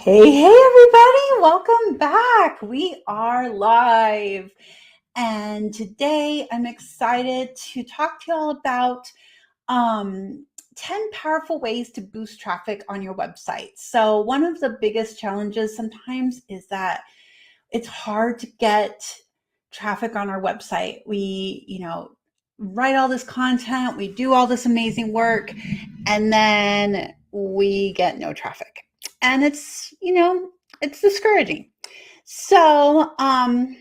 Hey, everybody, welcome back. We are live. And today I'm excited to talk to you all about 10 powerful ways to boost traffic on your website. So one of the biggest challenges sometimes is that it's hard to get traffic on our website. We, write all this content, we do all this amazing work, and then we get no traffic. And it's discouraging. So I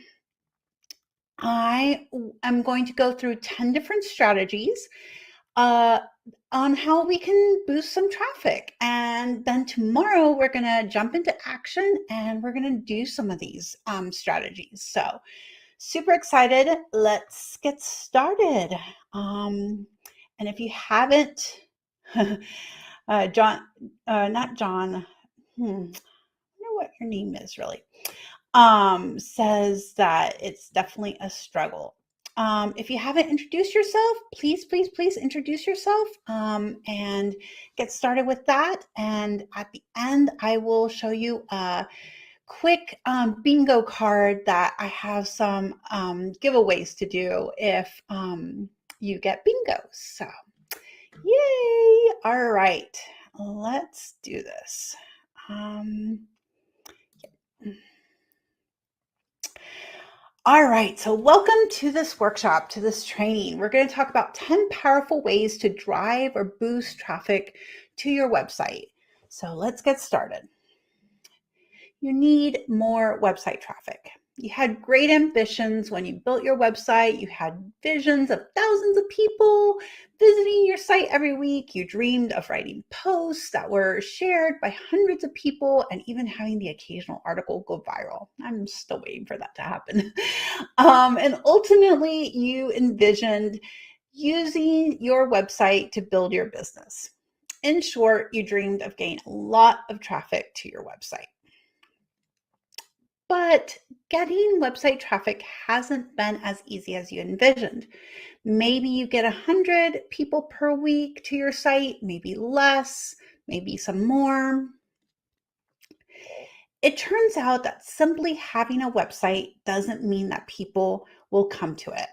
am going to go through 10 different strategies uh, on how we can boost some traffic. And then tomorrow we're going to jump into action and we're going to do some of these strategies. So super excited. Let's get started. And if you haven't, not John, I don't know what your name is really, says that it's definitely a struggle. If you haven't introduced yourself, please introduce yourself and get started with that. And at the end, I will show you a quick bingo card that I have some giveaways to do if you get bingos. So, yay! All right, let's do this. All right, so welcome to this workshop, to this training. We're going to talk about 10 powerful ways to drive or boost traffic to your website. So let's get started. You need more website traffic. You had great ambitions when you built your website. You had visions of thousands of people visiting your site every week. You dreamed of writing posts that were shared by hundreds of people and even having the occasional article go viral. I'm still waiting for that to happen. And ultimately, you envisioned using your website to build your business. In short, you dreamed of getting a lot of traffic to your website. But getting website traffic hasn't been as easy as you envisioned. Maybe you get 100 people per week to your site, maybe less, maybe some more. It turns out that simply having a website doesn't mean that people will come to it.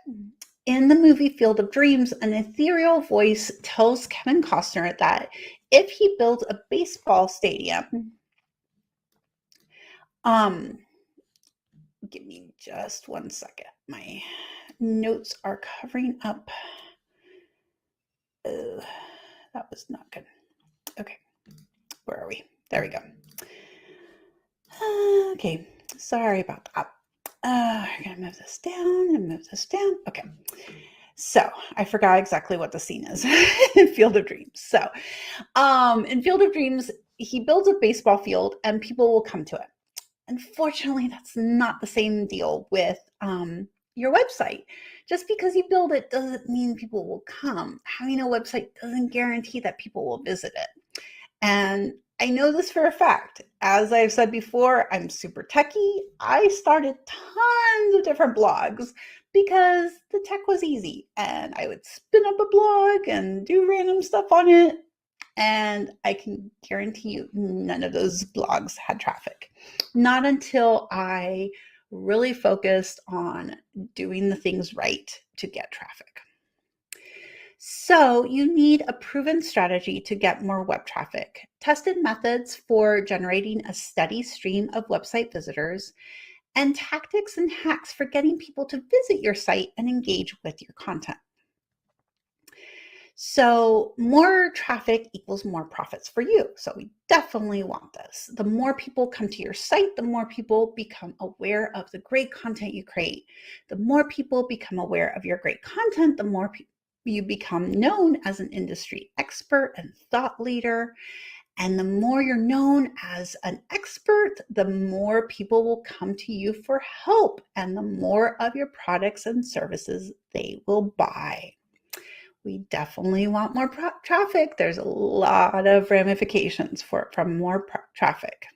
In the movie Field of Dreams, an ethereal voice tells Kevin Costner that if he builds a baseball stadium, give me just 1 second. My notes are covering up. That was not good. Okay, where are we? There we go. Okay, sorry about that. I'm gonna move this down and move this down. Okay, so I forgot exactly what the scene is in Field of Dreams. So in Field of Dreams, he builds a baseball field and people will come to it. Unfortunately, that's not the same deal with your website. Just because you build it doesn't mean people will come. Having a website doesn't guarantee that people will visit it. And I know this for a fact. As I've said before, I'm super techie. I started tons of different blogs because the tech was easy and I would spin up a blog and do random stuff on it. And I can guarantee you none of those blogs had traffic. Not until I really focused on doing the things right to get traffic. So you need a proven strategy to get more web traffic, tested methods for generating a steady stream of website visitors, and tactics and hacks for getting people to visit your site and engage with your content. So more traffic equals more profits for you. So we definitely want this. The more people come to your site, the more people become aware of the great content you create. The more people become aware of your great content, the more you become known as an industry expert and thought leader. And the more you're known as an expert, the more people will come to you for help and the more of your products and services they will buy. We definitely want more traffic. There's a lot of ramifications from more traffic.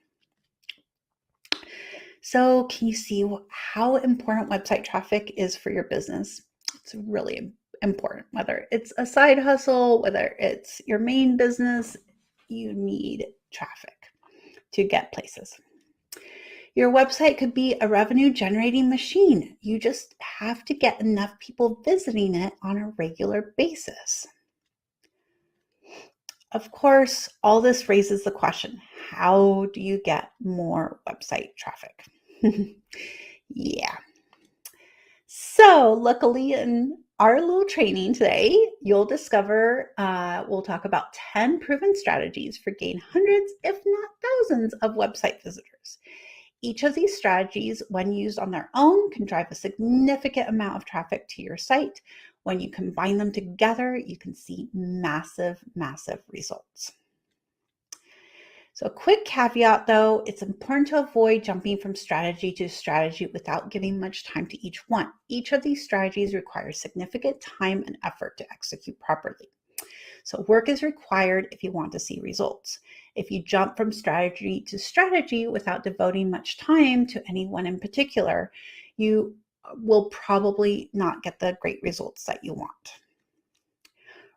So can you see how important website traffic is for your business? It's really important. Whether it's a side hustle, whether it's your main business, you need traffic. to get places. Your website could be a revenue generating machine. You just have to get enough people visiting it on a regular basis. Of course, all this raises the question, how do you get more website traffic? Yeah. So luckily in our little training today, you'll discover, we'll talk about 10 proven strategies for gaining hundreds, if not thousands of website visitors. Each of these strategies, when used on their own, can drive a significant amount of traffic to your site. When you combine them together, you can see massive, massive results. So a quick caveat though, it's important to avoid jumping from strategy to strategy without giving much time to each one. Each of these strategies requires significant time and effort to execute properly. So work is required if you want to see results. If you jump from strategy to strategy without devoting much time to any one in particular, you will probably not get the great results that you want.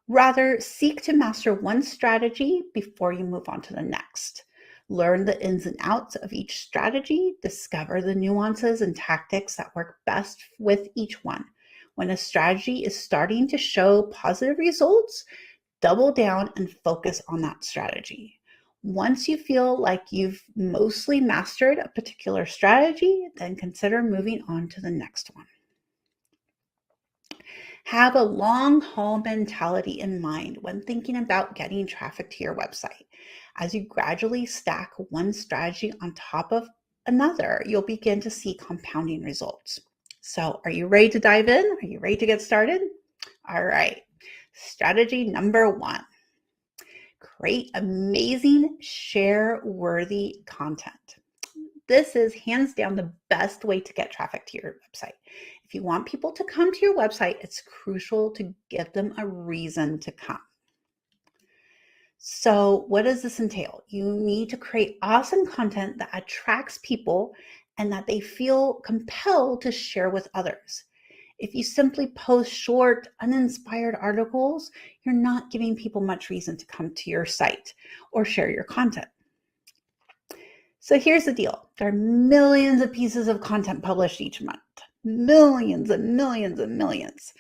Rather, seek to master one strategy before you move on to the next. Learn the ins and outs of each strategy, discover the nuances and tactics that work best with each one. When a strategy is starting to show positive results, double down and focus on that strategy. Once you feel like you've mostly mastered a particular strategy, then consider moving on to the next one. Have a long haul mentality in mind when thinking about getting traffic to your website. As you gradually stack one strategy on top of another, you'll begin to see compounding results. So, are you ready to dive in? Are you ready to get started? All right. Strategy number 1. Create amazing, share-worthy content. This is hands down the best way to get traffic to your website. If you want people to come to your website, it's crucial to give them a reason to come. So what does this entail? You need to create awesome content that attracts people and that they feel compelled to share with others. If you simply post short, uninspired articles, you're not giving people much reason to come to your site or share your content. So here's the deal. There are millions of pieces of content published each month. Millions and millions and millions.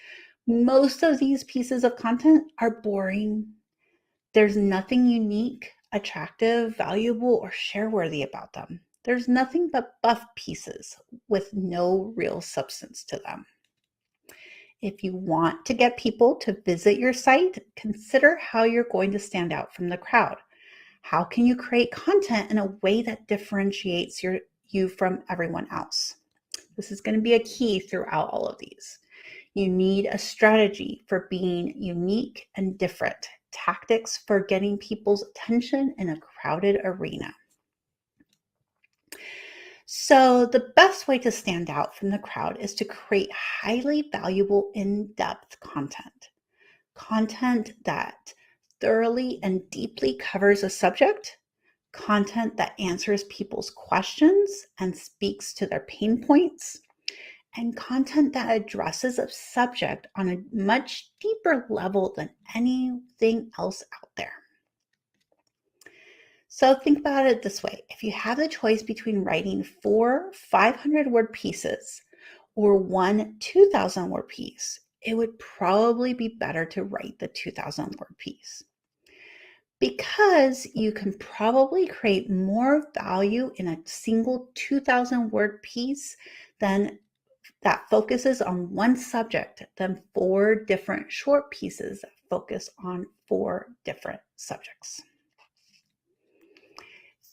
Most of these pieces of content are boring. There's nothing unique, attractive, valuable, or share-worthy about them. There's nothing but buff pieces with no real substance to them. If you want to get people to visit your site, consider how you're going to stand out from the crowd. How can you create content in a way that differentiates you from everyone else? This is going to be a key throughout all of these. You need a strategy for being unique and different, tactics for getting people's attention in a crowded arena. So the best way to stand out from the crowd is to create highly valuable, in-depth content. Content that thoroughly and deeply covers a subject, content that answers people's questions and speaks to their pain points, and content that addresses a subject on a much deeper level than anything else out there. So think about it this way. If you have the choice between writing 4 500-word pieces or one 2,000-word piece, it would probably be better to write the 2,000-word piece, because you can probably create more value in a single 2,000-word piece than that focuses on one subject than 4 different short pieces that focus on 4 different subjects.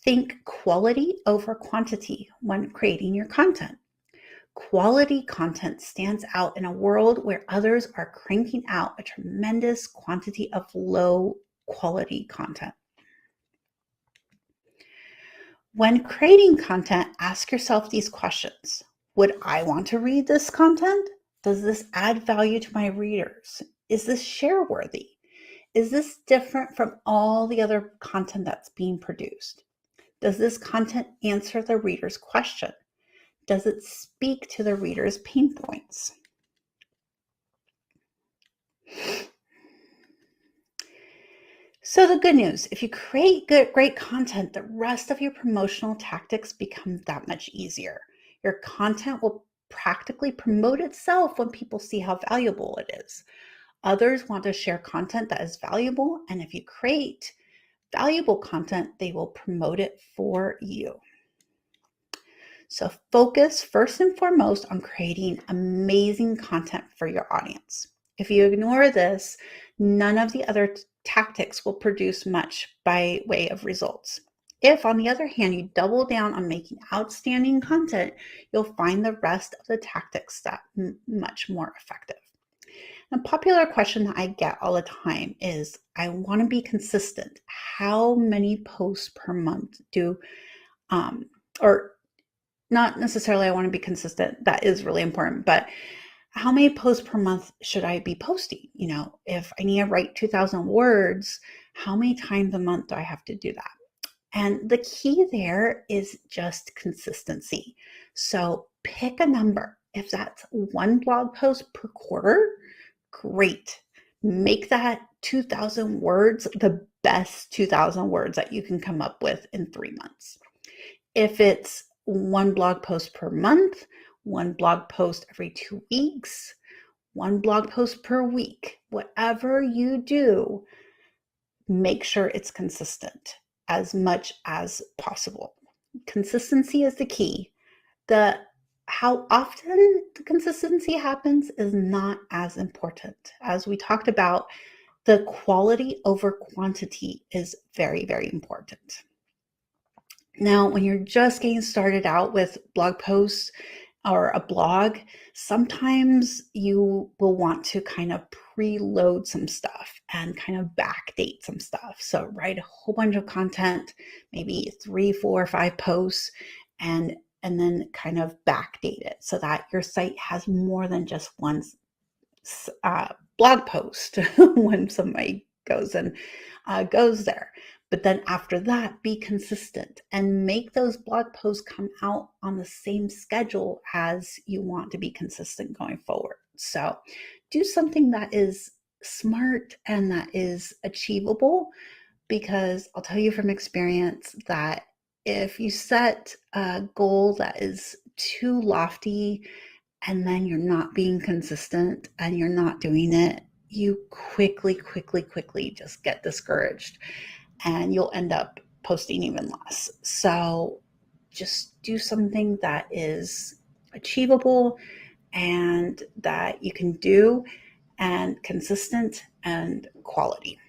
Think quality over quantity when creating your content. Quality content stands out in a world where others are cranking out a tremendous quantity of low quality content. When creating content, ask yourself these questions. Would I want to read this content? Does this add value to my readers? Is this share-worthy? Is this different from all the other content that's being produced? Does this content answer the reader's question? Does it speak to the reader's pain points? So the good news, if you create great content, the rest of your promotional tactics become that much easier. Your content will practically promote itself when people see how valuable it is. Others want to share content that is valuable, and if you create valuable content, they will promote it for you. So focus first and foremost on creating amazing content for your audience. If you ignore this, none of the other tactics will produce much by way of results. If, on the other hand, you double down on making outstanding content, you'll find the rest of the tactics that much more effective. A popular question that I get all the time is, I want to be consistent. How many posts per month or not necessarily I want to be consistent. That is really important. But how many posts per month should I be posting? If I need to write 2,000 words, how many times a month do I have to do that? And the key there is just consistency. So pick a number. If that's one blog post per quarter, great. Make that 2,000 words the best 2,000 words that you can come up with in 3 months. If it's one blog post per month, one blog post every 2 weeks, one blog post per week, whatever you do, make sure it's consistent as much as possible. Consistency is the key. How often the consistency happens is not as important. As we talked about, the quality over quantity is very, very important. Now, when you're just getting started out with blog posts or a blog, sometimes you will want to kind of preload some stuff and kind of backdate some stuff. So write a whole bunch of content, maybe 3, 4, 5 posts, and then kind of backdate it so that your site has more than just one blog post when somebody goes there. But then after that, be consistent and make those blog posts come out on the same schedule as you want to be consistent going forward. So do something that is smart and that is achievable, because I'll tell you from experience that if you set a goal that is too lofty and then you're not being consistent and you're not doing it, you quickly just get discouraged and you'll end up posting even less. So just do something that is achievable and that you can do, and consistent and quality.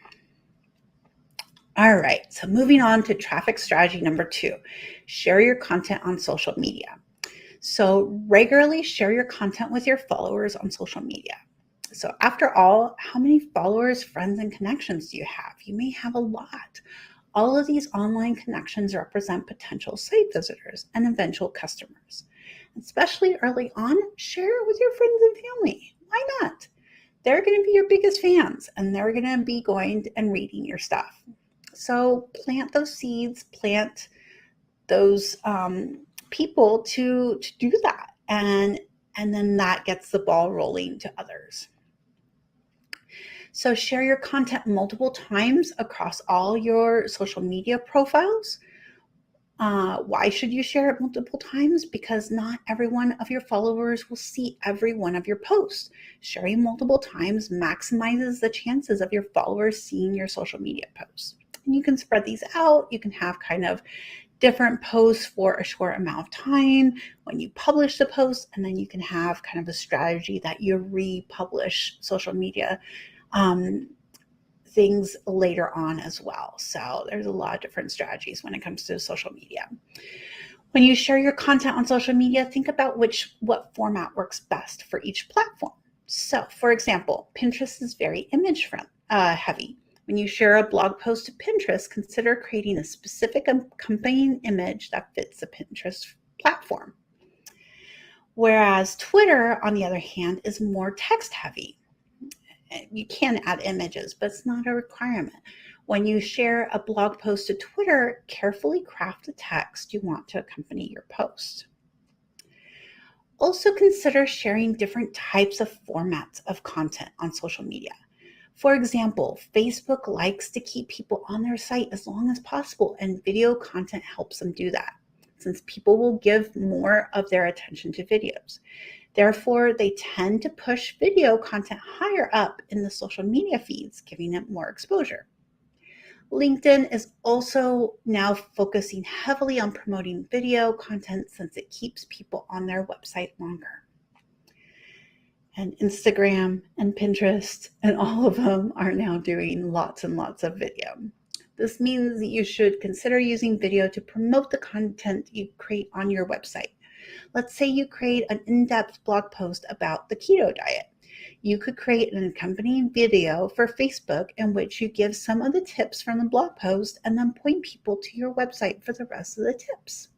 All right, so moving on to traffic strategy number 2, share your content on social media. So regularly share your content with your followers on social media. So after all, how many followers, friends, and connections do you have? You may have a lot. All of these online connections represent potential site visitors and eventual customers. Especially early on, share it with your friends and family. Why not? They're going to be your biggest fans, and they're going to be going and reading your stuff. So plant those seeds, plant those people to do that, and then that gets the ball rolling to others. So share your content multiple times across all your social media profiles. Why should you share it multiple times? Because not every one of your followers will see every one of your posts. Sharing multiple times maximizes the chances of your followers seeing your social media posts. And you can spread these out. You can have kind of different posts for a short amount of time when you publish the post, and then you can have kind of a strategy that you republish social media things later on as well. So there's a lot of different strategies when it comes to social media. When you share your content on social media, think about what format works best for each platform. So for example, Pinterest is very image heavy. When you share a blog post to Pinterest, consider creating a specific accompanying image that fits the Pinterest platform. Whereas Twitter, on the other hand, is more text heavy. You can add images, but it's not a requirement. When you share a blog post to Twitter, carefully craft the text you want to accompany your post. Also consider sharing different types of formats of content on social media. For example, Facebook likes to keep people on their site as long as possible, and video content helps them do that, since people will give more of their attention to videos. Therefore, they tend to push video content higher up in the social media feeds, giving it more exposure. LinkedIn is also now focusing heavily on promoting video content since it keeps people on their website longer. And Instagram and Pinterest and all of them are now doing lots and lots of video. This means that you should consider using video to promote the content you create on your website. Let's say you create an in-depth blog post about the keto diet. You could create an accompanying video for Facebook in which you give some of the tips from the blog post and then point people to your website for the rest of the tips.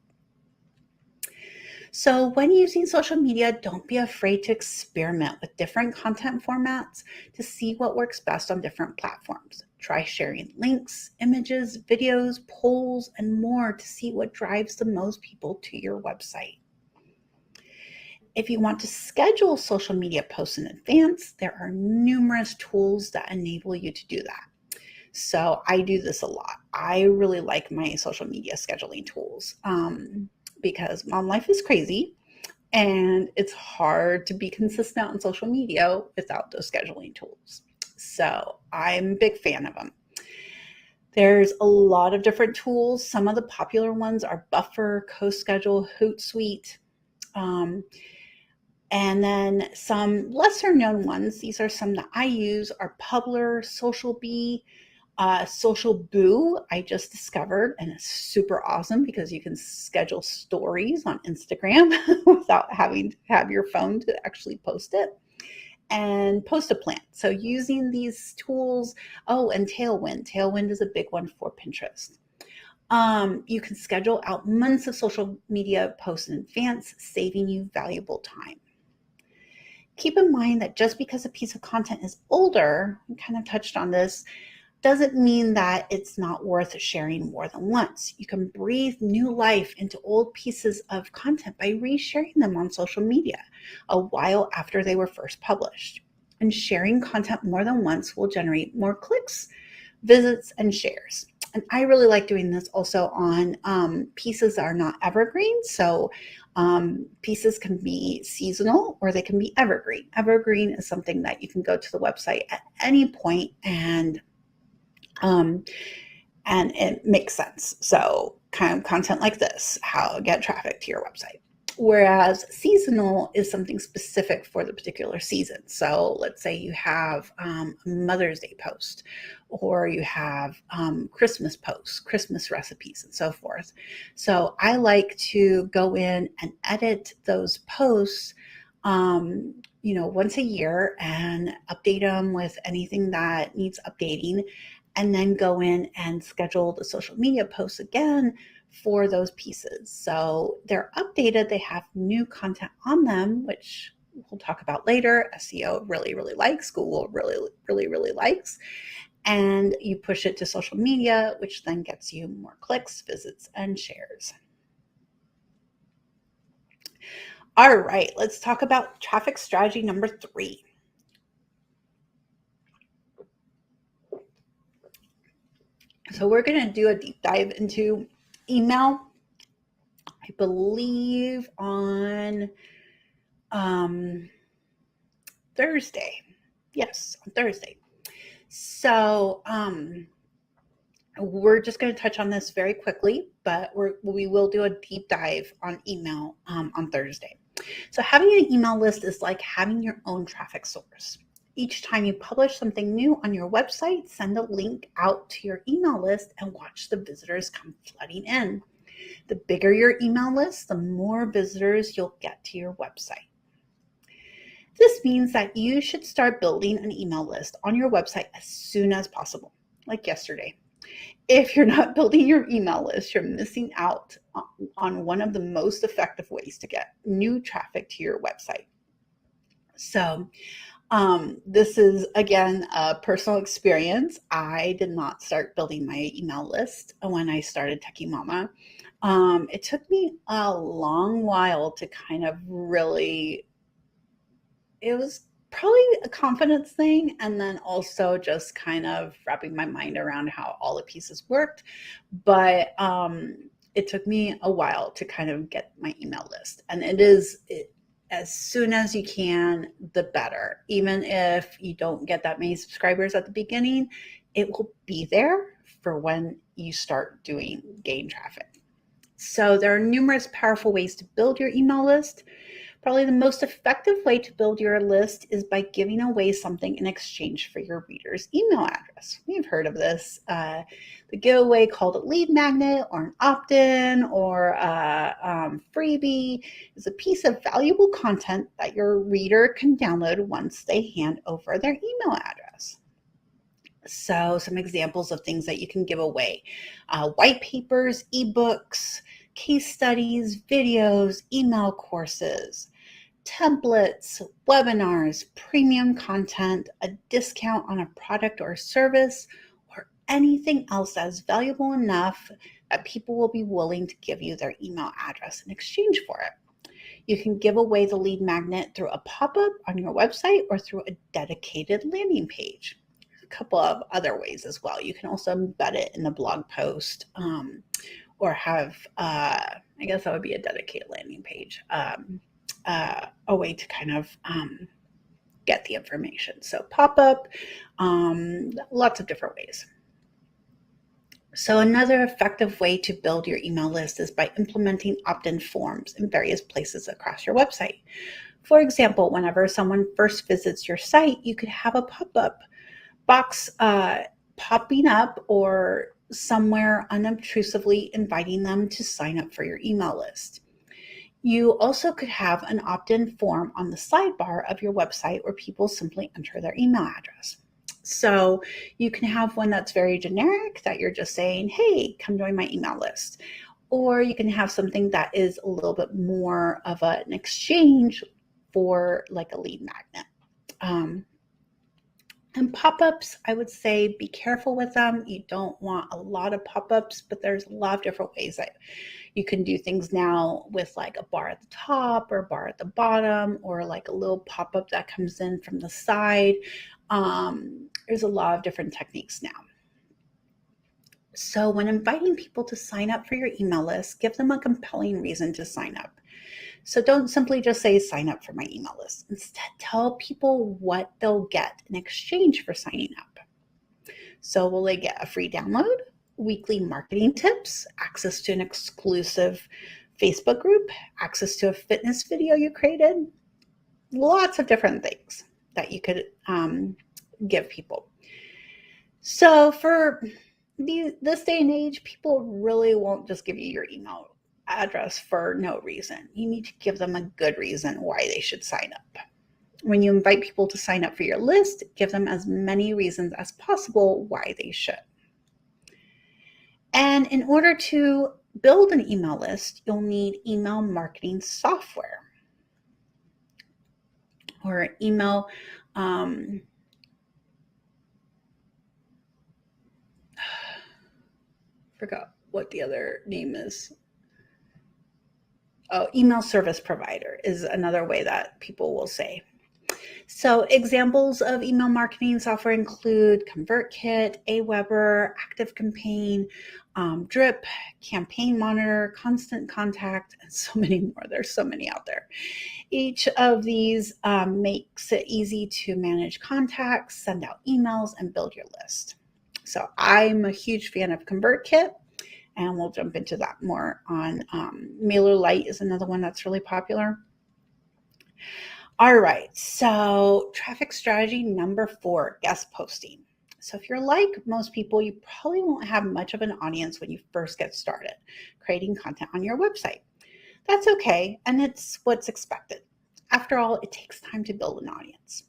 So when using social media, don't be afraid to experiment with different content formats to see what works best on different platforms. Try sharing links, images, videos, polls, and more to see what drives the most people to your website. If you want to schedule social media posts in advance, there are numerous tools that enable you to do that. So I do this a lot. I really like my social media scheduling tools because mom life is crazy and it's hard to be consistent on social media without those scheduling tools. So I'm a big fan of them. There's a lot of different tools. Some of the popular ones are Buffer, CoSchedule, Hootsuite. And then some lesser known ones, these are some that I use, are Publer, Social Bee, Social Boo, I just discovered, and it's super awesome because you can schedule stories on Instagram without having to have your phone to actually post it. And Post a Plant. So using these tools, and Tailwind. Tailwind is a big one for Pinterest. You can schedule out months of social media posts in advance, saving you valuable time. Keep in mind that just because a piece of content is older, we kind of touched on this, doesn't mean that it's not worth sharing more than once. You can breathe new life into old pieces of content by resharing them on social media a while after they were first published. And sharing content more than once will generate more clicks, visits, and shares. And I really like doing this also on pieces that are not evergreen. So pieces can be seasonal or they can be evergreen. Evergreen is something that you can go to the website at any point and it makes sense. So kind of content like this, how to get traffic to your website. Whereas seasonal is something specific for the particular season. So let's say you have a Mother's Day post, or you have Christmas posts, Christmas recipes, and so forth. So I like to go in and edit those posts once a year and update them with anything that needs updating, and then go in and schedule the social media posts again for those pieces. So they're updated, they have new content on them, which we'll talk about later. SEO really, really likes, Google really, really, really likes. And you push it to social media, which then gets you more clicks, visits, and shares. All right, let's talk about traffic strategy number 3. So we're going to do a deep dive into email, I believe on Thursday. Yes, on Thursday. So we're just going to touch on this very quickly, but we will do a deep dive on email on Thursday. So having an email list is like having your own traffic source. Each time you publish something new on your website, send a link out to your email list and watch the visitors come flooding in. The bigger your email list, the more visitors you'll get to your website. This means that you should start building an email list on your website as soon as possible, like yesterday. If you're not building your email list, you're missing out on one of the most effective ways to get new traffic to your website. So this is, again, a personal experience. I did not start building my email list when I started Techie Mama. It took me a long while to kind of really, it was probably a confidence thing, and then also just kind of wrapping my mind around how all the pieces worked. But it took me a while to kind of get my email list, and as soon as you can, the better. Even if you don't get that many subscribers at the beginning, it will be there for when you start gain traffic. So there are numerous powerful ways to build your email list. Probably the most effective way to build your list is by giving away something in exchange for your reader's email address. We've heard of this. The giveaway called a lead magnet or an opt-in or a freebie is a piece of valuable content that your reader can download once they hand over their email address. So some examples of things that you can give away: white papers, ebooks, case studies, videos, email courses, templates, webinars, premium content, a discount on a product or service, or anything else that's valuable enough that people will be willing to give you their email address in exchange for it. You can give away the lead magnet through a pop-up on your website or through a dedicated landing page. A couple of other ways as well. You can also embed it in a blog post, or have, I guess that would be a dedicated landing page, a way to kind of get the information. So pop-up, lots of different ways. So another effective way to build your email list is by implementing opt-in forms in various places across your website. For example, whenever someone first visits your site, you could have a pop-up box popping up or somewhere unobtrusively inviting them to sign up for your email list. You also could have an opt-in form on the sidebar of your website where people simply enter their email address. So you can have one that's very generic, that you're just saying, hey, come join my email list. Or you can have something that is a little bit more of an exchange for like a lead magnet. And pop-ups, I would say be careful with them. You don't want a lot of pop-ups, but there's a lot of different ways that you can do things now, with like a bar at the top or a bar at the bottom, or like a little pop-up that comes in from the side. There's a lot of different techniques now. So when inviting people to sign up for your email list, give them a compelling reason to sign up. So don't simply just say, sign up for my email list. Instead, tell people what they'll get in exchange for signing up. So will they get a free download, weekly marketing tips, access to an exclusive Facebook group, access to a fitness video you created? Lots of different things that you could give people. So for this day and age, people really won't just give you your email address for no reason. You need to give them a good reason why they should sign up. When you invite people to sign up for your list, give them as many reasons as possible why they should. And in order to build an email list, you'll need email marketing software or email forgot what the other name is. Oh, email service provider is another way that people will say. So examples of email marketing software include ConvertKit, Aweber, ActiveCampaign, Drip, Campaign Monitor, Constant Contact, and so many more. There's so many out there. Each of these makes it easy to manage contacts, send out emails, and build your list. So I'm a huge fan of ConvertKit, and we'll jump into that more on. MailerLite is another one that's really popular. All right, so traffic strategy number 4, guest posting. So if you're like most people, you probably won't have much of an audience when you first get started creating content on your website. That's okay, and it's what's expected. After all, it takes time to build an audience.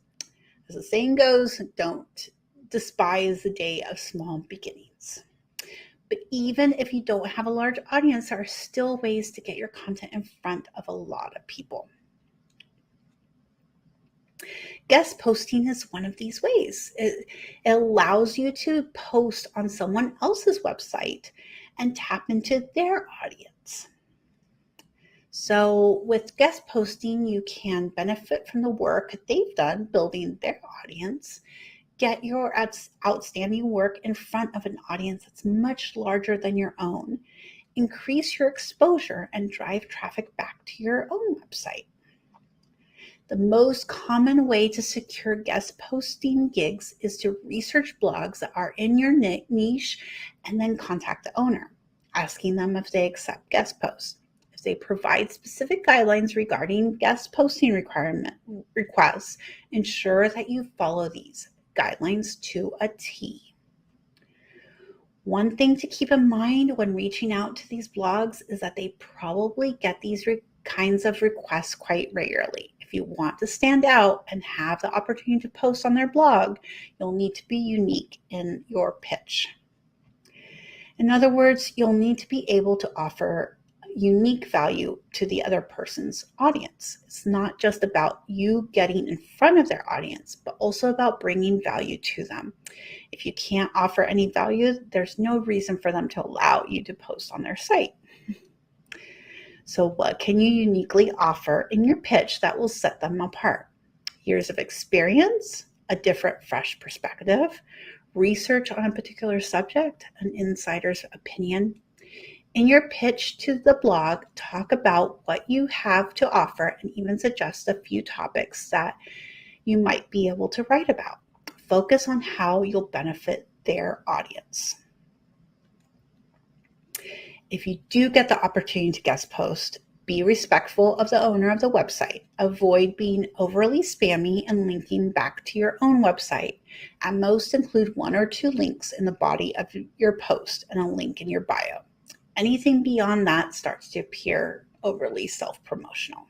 As the saying goes, don't despise the day of small beginnings. But even if you don't have a large audience, there are still ways to get your content in front of a lot of people. Guest posting is one of these ways. It allows you to post on someone else's website and tap into their audience. So with guest posting, you can benefit from the work they've done building their audience, get your outstanding work in front of an audience that's much larger than your own, increase your exposure, and drive traffic back to your own website. The most common way to secure guest posting gigs is to research blogs that are in your niche and then contact the owner, asking them if they accept guest posts. If they provide specific guidelines regarding guest posting requests, ensure that you follow these guidelines to a T. One thing to keep in mind when reaching out to these blogs is that they probably get these kinds of requests quite regularly. If you want to stand out and have the opportunity to post on their blog, you'll need to be unique in your pitch. In other words, you'll need to be able to offer unique value to the other person's audience. It's not just about you getting in front of their audience, but also about bringing value to them. If you can't offer any value, there's no reason for them to allow you to post on their site. So what can you uniquely offer in your pitch that will set them apart? Years of experience, a different, fresh perspective, research on a particular subject, an insider's opinion. In your pitch to the blog, talk about what you have to offer and even suggest a few topics that you might be able to write about. Focus on how you'll benefit their audience. If you do get the opportunity to guest post, be respectful of the owner of the website. Avoid being overly spammy and linking back to your own website. At most, include 1 or 2 links in the body of your post and a link in your bio. Anything beyond that starts to appear overly self-promotional.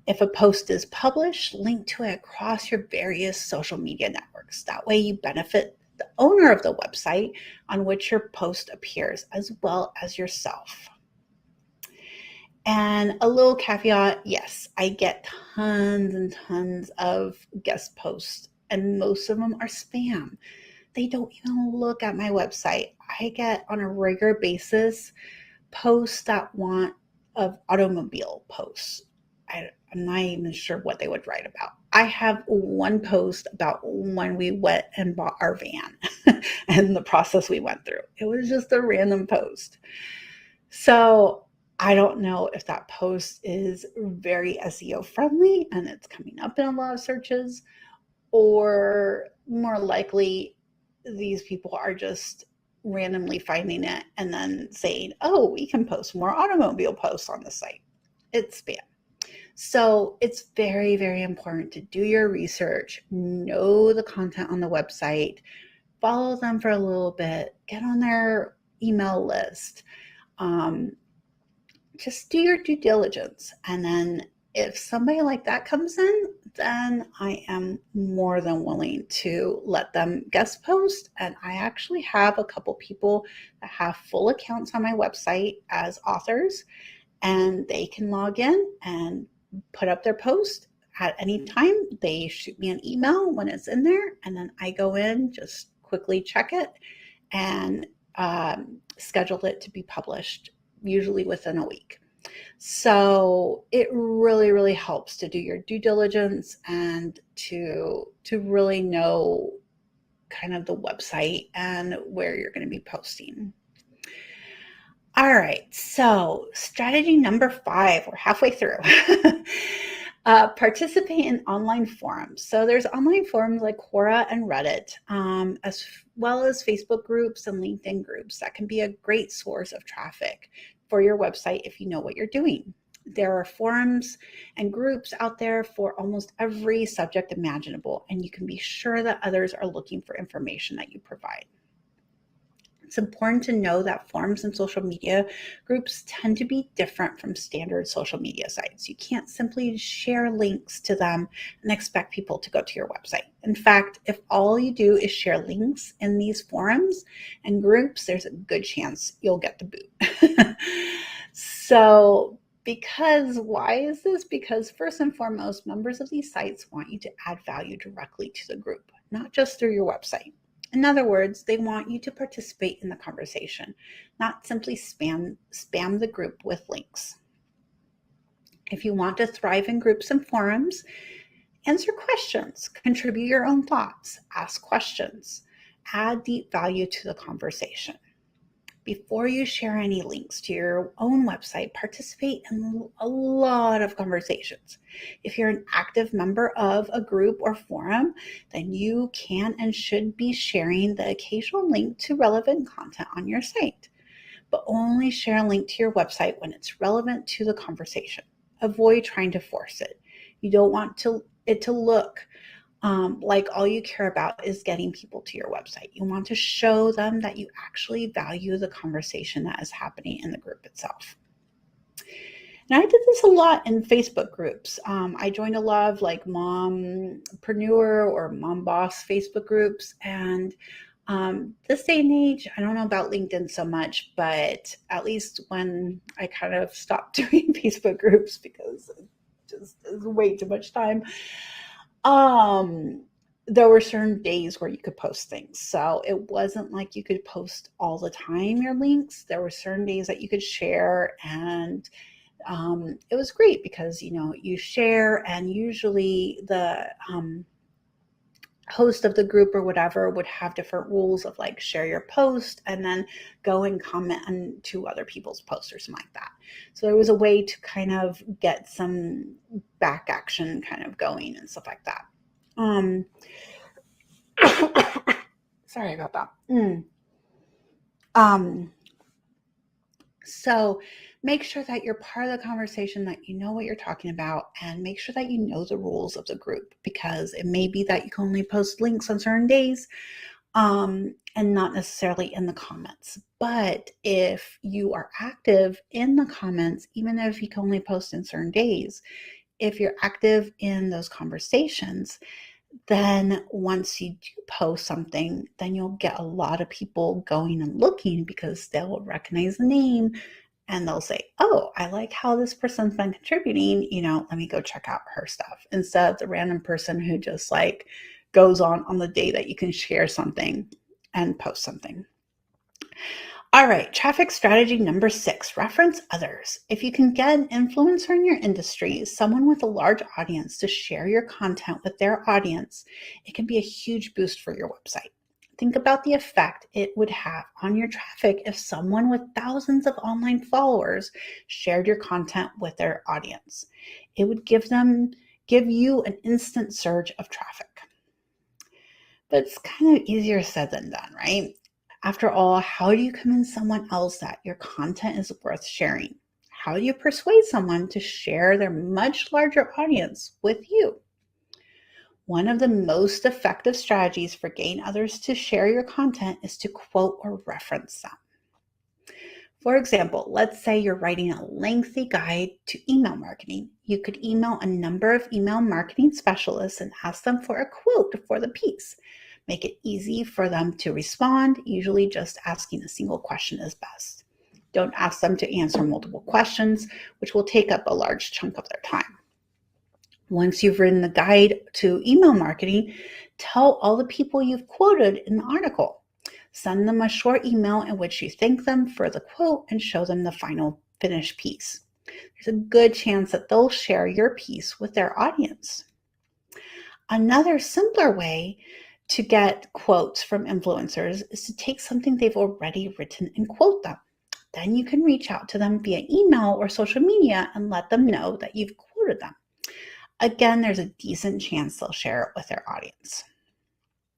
If a post is published, link to it across your various social media networks. That way you benefit the owner of the website on which your post appears, as well as yourself. And a little caveat, yes, I get tons and tons of guest posts, and most of them are spam. They don't even look at my website. I get on a regular basis posts that want of automobile posts. I'm not even sure what they would write about. I have one post about when we went and bought our van and the process we went through. It was just a random post. So I don't know if that post is very SEO friendly and it's coming up in a lot of searches, or more likely these people are just randomly finding it and then saying, oh, we can post more automobile posts on the site. It's spam. So it's very, very important to do your research, know the content on the website, follow them for a little bit, get on their email list. Just do your due diligence. And then if somebody like that comes in, then I am more than willing to let them guest post. And I actually have a couple people that have full accounts on my website as authors, and they can log in and put up their post at any time. They shoot me an email when it's in there, and then I go in, just quickly check it, and schedule it to be published, usually within a week. So it really, really helps to do your due diligence and to really know kind of the website and where you're going to be posting. All right, so strategy number 5, we're halfway through. Participate in online forums. So there's online forums like Quora and Reddit, as well as Facebook groups and LinkedIn groups that can be a great source of traffic for your website if you know what you're doing. There are forums and groups out there for almost every subject imaginable, and you can be sure that others are looking for information that you provide. It's important to know that forums and social media groups tend to be different from standard social media sites. You can't simply share links to them and expect people to go to your website. In fact, if all you do is share links in these forums and groups, there's a good chance you'll get the boot. So, why is this? Because first and foremost, members of these sites want you to add value directly to the group, not just through your website. In other words, they want you to participate in the conversation, not simply spam the group with links. If you want to thrive in groups and forums, answer questions, contribute your own thoughts, ask questions, add deep value to the conversation. Before you share any links to your own website, participate in a lot of conversations. If you're an active member of a group or forum, then you can and should be sharing the occasional link to relevant content on your site, but only share a link to your website when it's relevant to the conversation. Avoid trying to force it. You don't want it to look like all you care about is getting people to your website. You want to show them that you actually value the conversation that is happening in the group itself. And I did this a lot in Facebook groups. I joined a lot of like mompreneur or mom boss Facebook groups. And this day and age, I don't know about LinkedIn so much, but at least when I kind of stopped doing Facebook groups because it just is way too much time, there were certain days where you could post things. So it wasn't like you could post all the time your links. There were certain days that you could share, and it was great because, you share, and usually the host of the group or whatever would have different rules of like share your post and then go and comment on to other people's posts or something like that. So there was a way to kind of get some back action kind of going and stuff like that. Sorry about that. So make sure that you're part of the conversation, that you know what you're talking about, and make sure that you know the rules of the group, because it may be that you can only post links on certain days and not necessarily in the comments. But if you are active in the comments, even if you can only post in certain days, if you're active in those conversations, then once you do post something, then you'll get a lot of people going and looking because they'll recognize the name and they'll say, oh, I like how this person's been contributing, let me go check out her stuff, instead of the random person who just like goes on the day that you can share something and post something. All right, traffic strategy number 6, reference others. If you can get an influencer in your industry, someone with a large audience, to share your content with their audience, it can be a huge boost for your website. Think about the effect it would have on your traffic if someone with thousands of online followers shared your content with their audience. It would give you an instant surge of traffic. But it's kind of easier said than done, right? After all, how do you convince someone else that your content is worth sharing? How do you persuade someone to share their much larger audience with you? One of the most effective strategies for getting others to share your content is to quote or reference them. For example, let's say you're writing a lengthy guide to email marketing. You could email a number of email marketing specialists and ask them for a quote for the piece. Make it easy for them to respond. Usually just asking a single question is best. Don't ask them to answer multiple questions, which will take up a large chunk of their time. Once you've written the guide to email marketing, tell all the people you've quoted in the article. Send them a short email in which you thank them for the quote and show them the final finished piece. There's a good chance that they'll share your piece with their audience. Another simpler way to get quotes from influencers is to take something they've already written and quote them. Then you can reach out to them via email or social media and let them know that you've quoted them. Again, there's a decent chance they'll share it with their audience.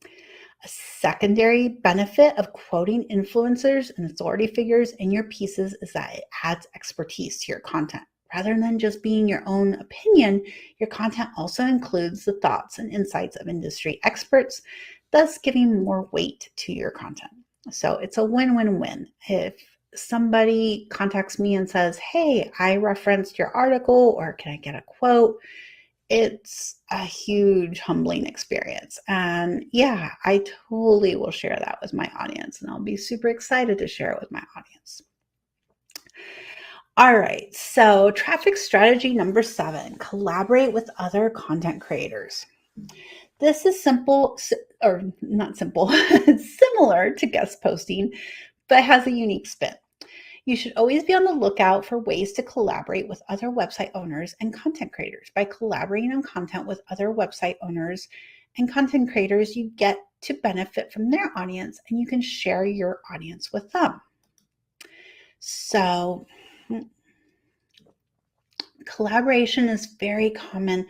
A secondary benefit of quoting influencers and authority figures in your pieces is that it adds expertise to your content. Rather than just being your own opinion, your content also includes the thoughts and insights of industry experts, thus giving more weight to your content. So it's a win-win-win. If somebody contacts me and says, hey, I referenced your article, or can I get a quote? It's a huge humbling experience. And yeah, I totally will share that with my audience, and I'll be super excited to share it with my audience. All right, so traffic strategy number 7, collaborate with other content creators. This is simple, or not simple, it's similar to guest posting, but has a unique spin. You should always be on the lookout for ways to collaborate with other website owners and content creators. By collaborating on content with other website owners and content creators, you get to benefit from their audience and you can share your audience with them. So, collaboration is very common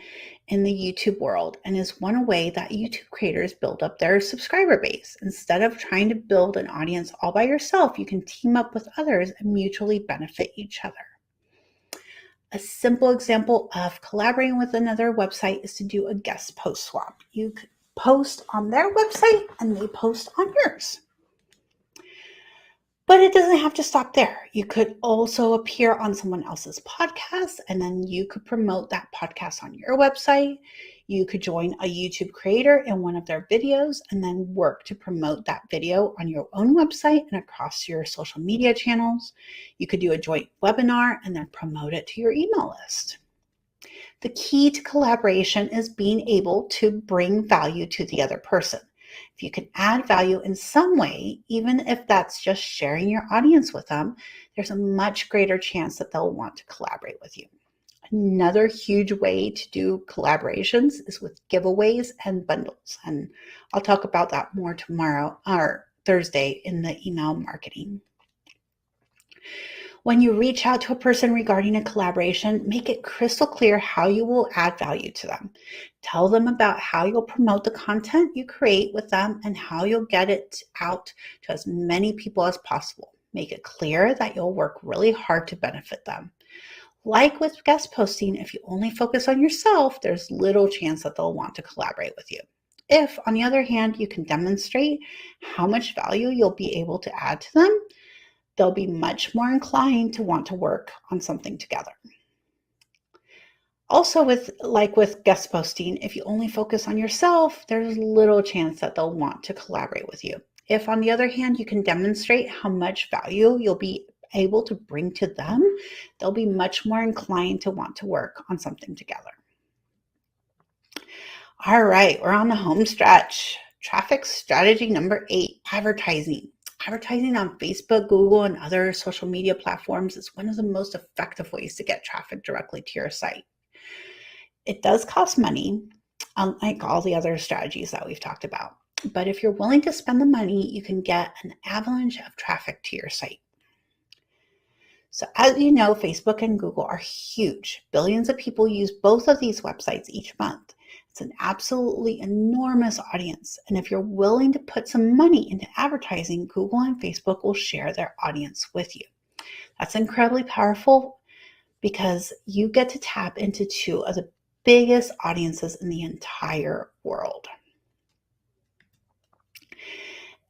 in the YouTube world and is one way that YouTube creators build up their subscriber base. Instead of trying to build an audience all by yourself, you can team up with others and mutually benefit each other. A simple example of collaborating with another website is to do a guest post swap. You could post on their website and they post on yours. But it doesn't have to stop there. You could also appear on someone else's podcast, and then you could promote that podcast on your website. You could join a YouTube creator in one of their videos and then work to promote that video on your own website and across your social media channels. You could do a joint webinar and then promote it to your email list. The key to collaboration is being able to bring value to the other person. If you can add value in some way, even if that's just sharing your audience with them, there's a much greater chance that they'll want to collaborate with you. Another huge way to do collaborations is with giveaways and bundles. And I'll talk about that more tomorrow or Thursday in the email marketing. When you reach out to a person regarding a collaboration, make it crystal clear how you will add value to them. Tell them about how you'll promote the content you create with them and how you'll get it out to as many people as possible. Make it clear that you'll work really hard to benefit them. Like with guest posting, if you only focus on yourself, there's little chance that they'll want to collaborate with you. If, on the other hand, you can demonstrate how much value you'll be able to add to them, they'll be much more inclined to want to work on something together. Also, with guest posting, if you only focus on yourself, there's little chance that they'll want to collaborate with you. If, on the other hand, you can demonstrate how much value you'll be able to bring to them, they'll be much more inclined to want to work on something together. All right, we're on the home stretch. Traffic strategy number 8, advertising. Advertising on Facebook, Google, and other social media platforms is one of the most effective ways to get traffic directly to your site. It does cost money, unlike all the other strategies that we've talked about. But if you're willing to spend the money, you can get an avalanche of traffic to your site. So as you know, Facebook and Google are huge. Billions of people use both of these websites each month. It's an absolutely enormous audience. And if you're willing to put some money into advertising, Google and Facebook will share their audience with you. That's incredibly powerful because you get to tap into two of the biggest audiences in the entire world.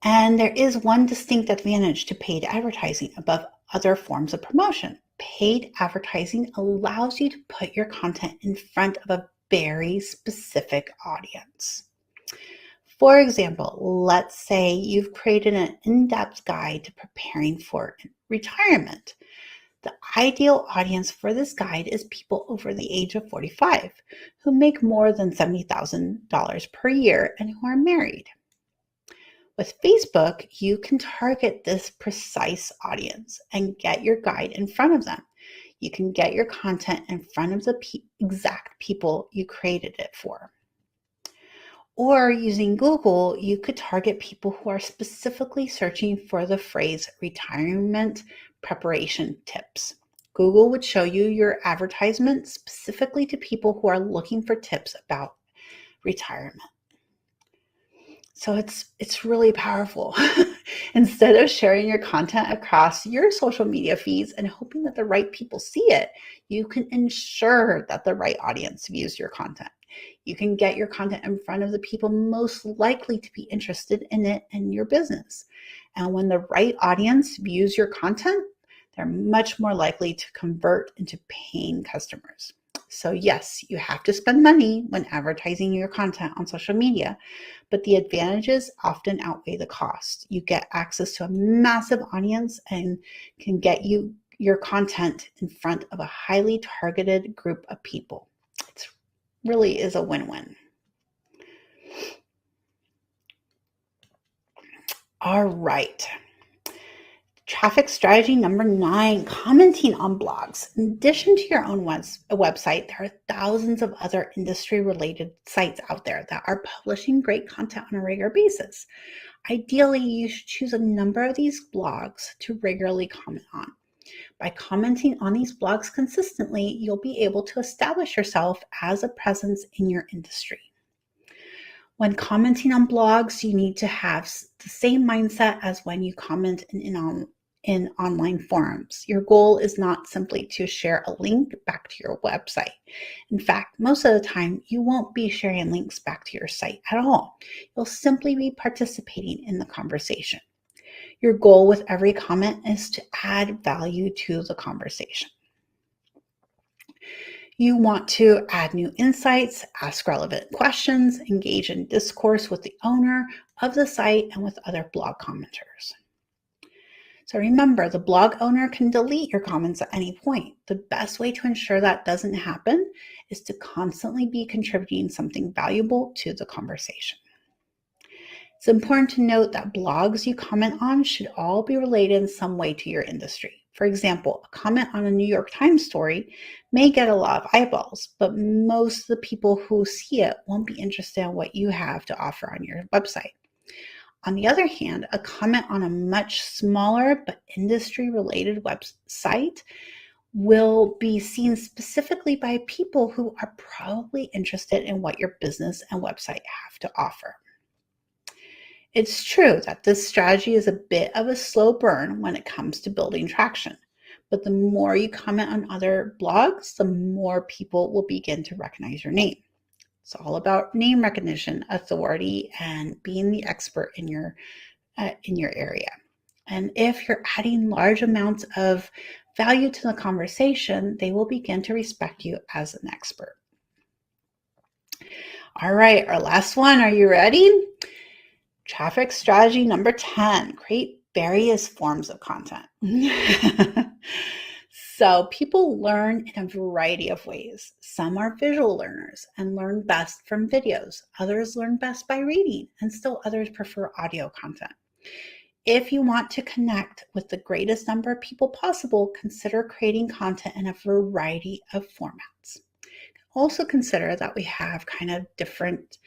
And there is one distinct advantage to paid advertising above other forms of promotion. Paid advertising allows you to put your content in front of a very specific audience. For example, let's say you've created an in-depth guide to preparing for retirement. The ideal audience for this guide is people over the age of 45 who make more than $70,000 per year and who are married. With Facebook, you can target this precise audience and get your guide in front of them. You can get your content in front of the exact people you created it for. Or using Google, you could target people who are specifically searching for the phrase retirement preparation tips. Google would show you your advertisement specifically to people who are looking for tips about retirement. So it's really powerful. Instead of sharing your content across your social media feeds and hoping that the right people see it, you can ensure that the right audience views your content. You can get your content in front of the people most likely to be interested in it and your business. And when the right audience views your content, they're much more likely to convert into paying customers. So yes, you have to spend money when advertising your content on social media, but the advantages often outweigh the cost. You get access to a massive audience and can get your content in front of a highly targeted group of people. It really is a win-win. All right. Traffic strategy number 9, commenting on blogs. In addition to your own website, there are thousands of other industry-related sites out there that are publishing great content on a regular basis. Ideally, you should choose a number of these blogs to regularly comment on. By commenting on these blogs consistently, you'll be able to establish yourself as a presence in your industry. When commenting on blogs, you need to have the same mindset as when you comment in online forums. Your goal is not simply to share a link back to your website. In fact, most of the time, you won't be sharing links back to your site at all. You'll simply be participating in the conversation. Your goal with every comment is to add value to the conversation. You want to add new insights, ask relevant questions, engage in discourse with the owner of the site and with other blog commenters. So remember, the blog owner can delete your comments at any point. The best way to ensure that doesn't happen is to constantly be contributing something valuable to the conversation. It's important to note that blogs you comment on should all be related in some way to your industry. For example, a comment on a New York Times story may get a lot of eyeballs, but most of the people who see it won't be interested in what you have to offer on your website. On the other hand, a comment on a much smaller but industry-related website will be seen specifically by people who are probably interested in what your business and website have to offer. It's true that this strategy is a bit of a slow burn when it comes to building traction, but the more you comment on other blogs, the more people will begin to recognize your name. It's all about name recognition, authority, and being the expert in your area. And if you're adding large amounts of value to the conversation, they will begin to respect you as an expert. All right, our last one. Are you ready? Traffic strategy number 10, create various forms of content. So people learn in a variety of ways. Some are visual learners and learn best from videos. Others learn best by reading, and still others prefer audio content. If you want to connect with the greatest number of people possible, consider creating content in a variety of formats. Also consider that we have kind of different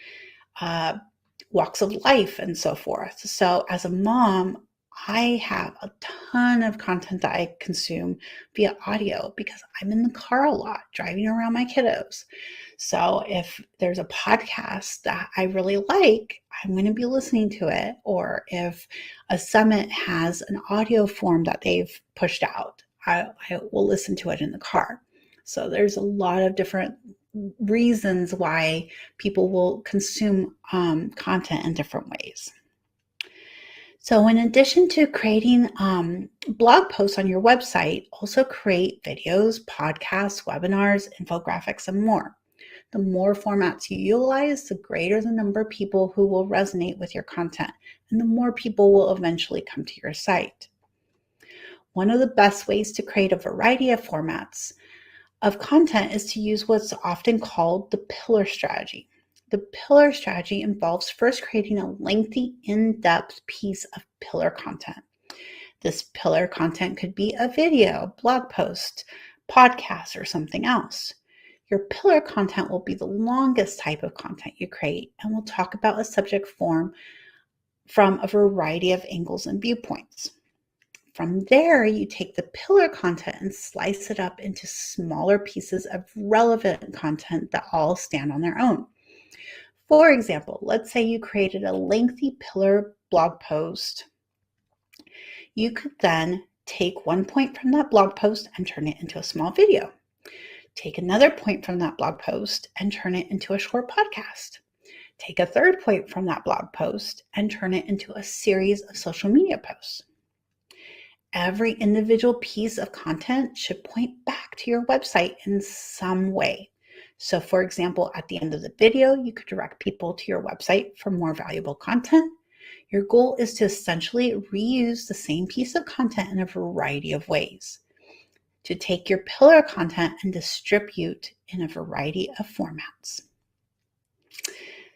walks of life and so forth. So as a mom, I have a ton of content that I consume via audio because I'm in the car a lot, driving around my kiddos. So if there's a podcast that I really like, I'm going to be listening to it. Or if a summit has an audio form that they've pushed out, I will listen to it in the car. So there's a lot of different reasons why people will consume content in different ways. So in addition to creating blog posts on your website, also create videos, podcasts, webinars, infographics, and more. The more formats you utilize, the greater the number of people who will resonate with your content, and the more people will eventually come to your site. One of the best ways to create a variety of formats of content is to use what's often called the pillar strategy. The pillar strategy involves first creating a lengthy, in-depth piece of pillar content. This pillar content could be a video, blog post, podcast, or something else. Your pillar content will be the longest type of content you create and will talk about a subject from a variety of angles and viewpoints. From there, you take the pillar content and slice it up into smaller pieces of relevant content that all stand on their own. For example, let's say you created a lengthy pillar blog post. You could then take one point from that blog post and turn it into a small video. Take another point from that blog post and turn it into a short podcast. Take a third point from that blog post and turn it into a series of social media posts. Every individual piece of content should point back to your website in some way. So for example, at the end of the video, you could direct people to your website for more valuable content. Your goal is to essentially reuse the same piece of content in a variety of ways, to take your pillar content and distribute in a variety of formats.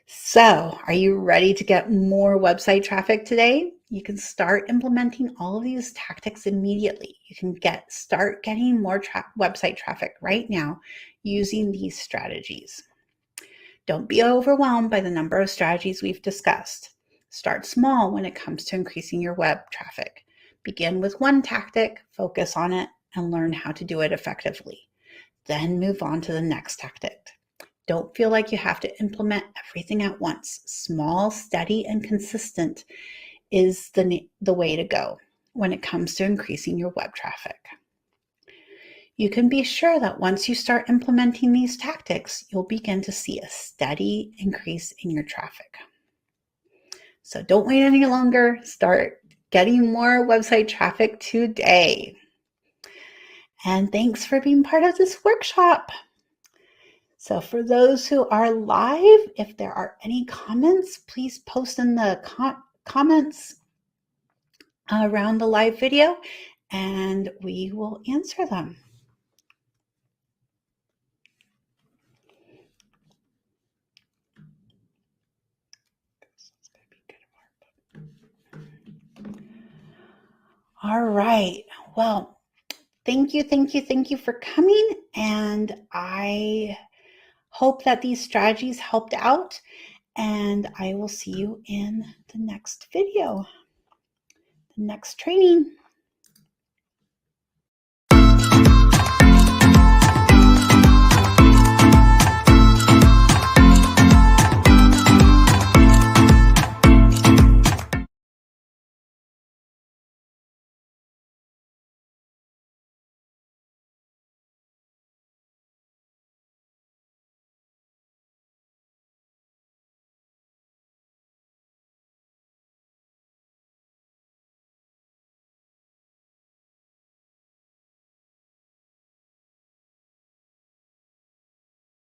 So, are you ready to get more website traffic today? You can start implementing all of these tactics immediately. You can start getting more website traffic right now using these strategies. Don't be overwhelmed by the number of strategies we've discussed. Start small when it comes to increasing your web traffic. Begin with one tactic, focus on it, and learn how to do it effectively. Then move on to the next tactic. Don't feel like you have to implement everything at once. Small, steady, and consistent is the way to go when it comes to increasing your web traffic. You can be sure that once you start implementing these tactics, you'll begin to see a steady increase in your traffic. So don't wait any longer. Start getting more website traffic today. And thanks for being part of this workshop. So for those who are live, if there are any comments, please post in the comments around the live video, and we will answer them. All right. Well, thank you for coming, and I hope that these strategies helped out, and I will see you in the next video, the next training.